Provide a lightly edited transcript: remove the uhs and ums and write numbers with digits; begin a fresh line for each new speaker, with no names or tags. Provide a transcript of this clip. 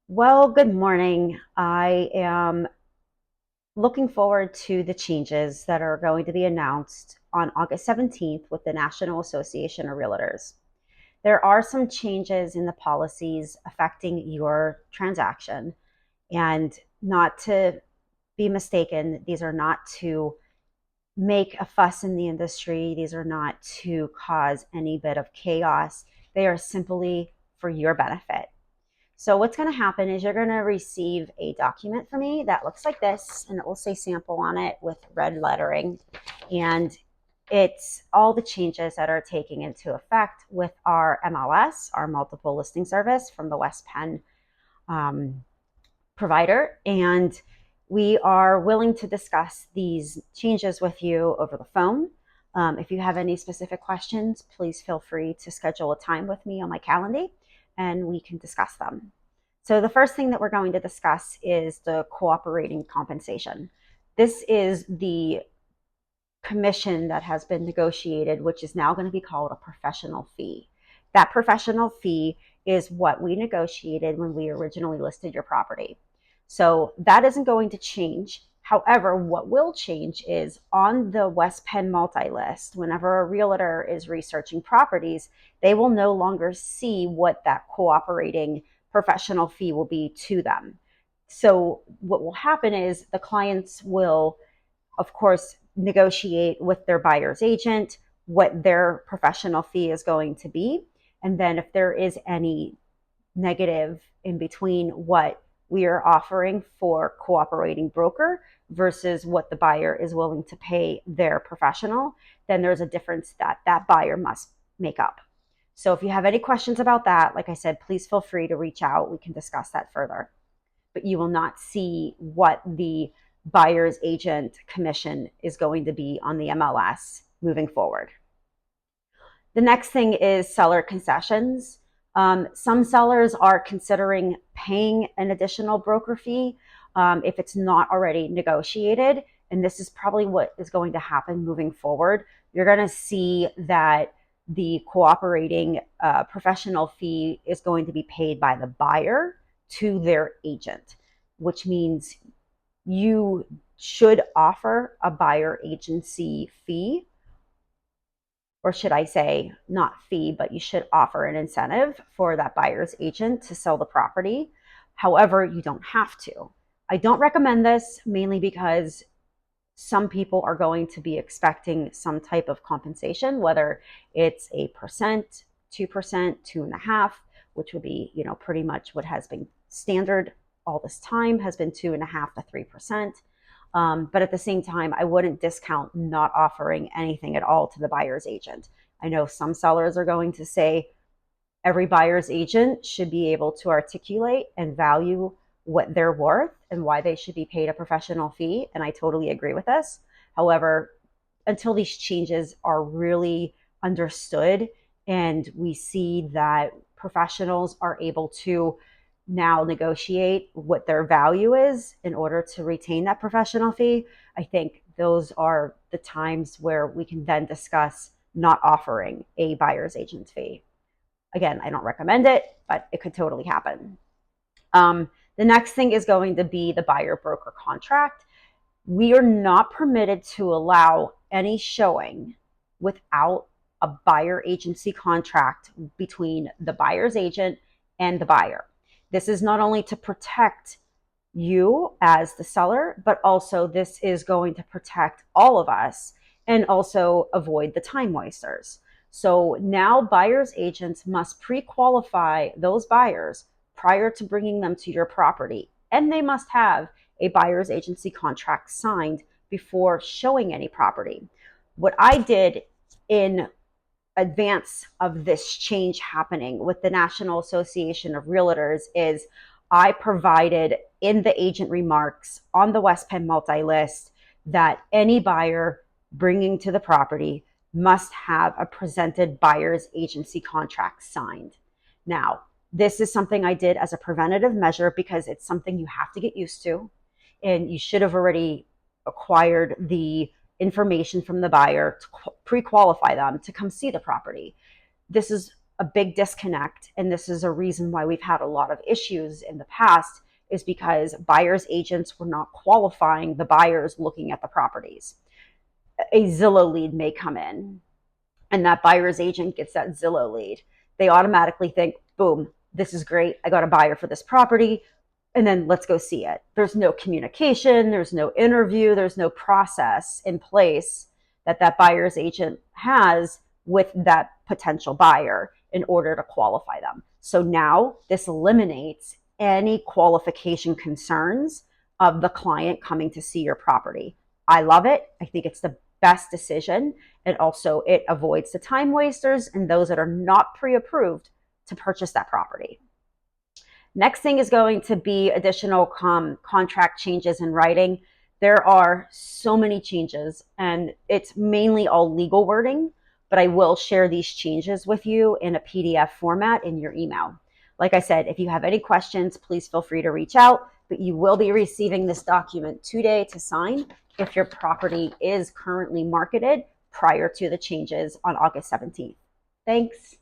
Well, good morning. I am looking forward to the changes that are going to be announced on August 17th with the National Association of Realtors. There are some changes in the policies affecting your transaction, and not to be mistaken, these are not to make a fuss in the industry. These are not to cause any bit of chaos. They are simply for your benefit. So what's going to happen is you're going to receive a document from me that looks like this, and it will say sample on it with red lettering. And it's all the changes that are taking into effect with our MLS, our multiple listing service from the West Penn um, provider. And we are willing to discuss these changes with you over the phone. If you have any specific questions, please feel free to schedule a time with me on my calendar and we can discuss them. So the first thing that we're going to discuss is the cooperating compensation. This is the commission that has been negotiated, which is now going to be called a professional fee. That professional fee is what we negotiated when we originally listed your property. So that isn't going to change. However, what will change is on the West Penn Multi-List, whenever a realtor is researching properties, they will no longer see what that cooperating professional fee will be to them. So what will happen is the clients will, of course, negotiate with their buyer's agent what their professional fee is going to be. And then if there is any negative in between what we are offering for cooperating broker versus what the buyer is willing to pay their professional, then there's a difference that that buyer must make up. So if you have any questions about that, like I said, please feel free to reach out. We can discuss that further. But you will not see what the buyer's agent commission is going to be on the MLS moving forward. The next thing is seller concessions. Some sellers are considering paying an additional broker fee if it's not already negotiated. And this is probably what is going to happen moving forward. You're going to see that the cooperating professional fee is going to be paid by the buyer to their agent, which means you should offer a buyer agency fee, or should I say not fee, but you should offer an incentive for that buyer's agent to sell the property. However, you don't have to. I don't recommend this mainly because some people are going to be expecting some type of compensation, whether it's a percent, 2%, 2.5%, which would be, pretty much what has been standard all this time has been 2.5% to 3%. But at the same time, I wouldn't discount not offering anything at all to the buyer's agent. I know some sellers are going to say every buyer's agent should be able to articulate and value what they're worth and why they should be paid a professional fee. And I totally agree with this. However, until these changes are really understood and we see that professionals are able to now negotiate what their value is in order to retain that professional fee, I think those are the times where we can then discuss not offering a buyer's agent fee. Again, I don't recommend it, but it could totally happen. The next thing is going to be the buyer broker contract. We are not permitted to allow any showing without a buyer agency contract between the buyer's agent and the buyer. This is not only to protect you as the seller, but also this is going to protect all of us and also avoid the time wasters. So now buyer's agents must pre-qualify those buyers prior to bringing them to your property, and they must have a buyer's agency contract signed before showing any property. What I did in advance of this change happening with the National Association of Realtors is I provided in the agent remarks on the West Penn Multi-List that any buyer bringing to the property must have a presented buyer's agency contract signed. Now, this is something I did as a preventative measure because it's something you have to get used to, and you should have already acquired the information from the buyer to pre-qualify them to come see the property. This is a big disconnect, and this is a reason why we've had a lot of issues in the past, is because buyers agents were not qualifying the buyers looking at the properties. A Zillow lead may come in, and that buyer's agent gets that Zillow lead. They automatically think, boom, this is great. I got a buyer for this property, and then let's go see it. There's no communication, there's no interview, there's no process in place that buyer's agent has with that potential buyer in order to qualify them. So now this eliminates any qualification concerns of the client coming to see your property. I love it. I think it's the best decision. And also it avoids the time wasters and those that are not pre-approved to purchase that property. Next thing is going to be additional contract changes in writing. There are so many changes, and it's mainly all legal wording, but I will share these changes with you in a PDF format in your email. Like I said, if you have any questions, please feel free to reach out, but you will be receiving this document today to sign if your property is currently marketed prior to the changes on August 17th. Thanks.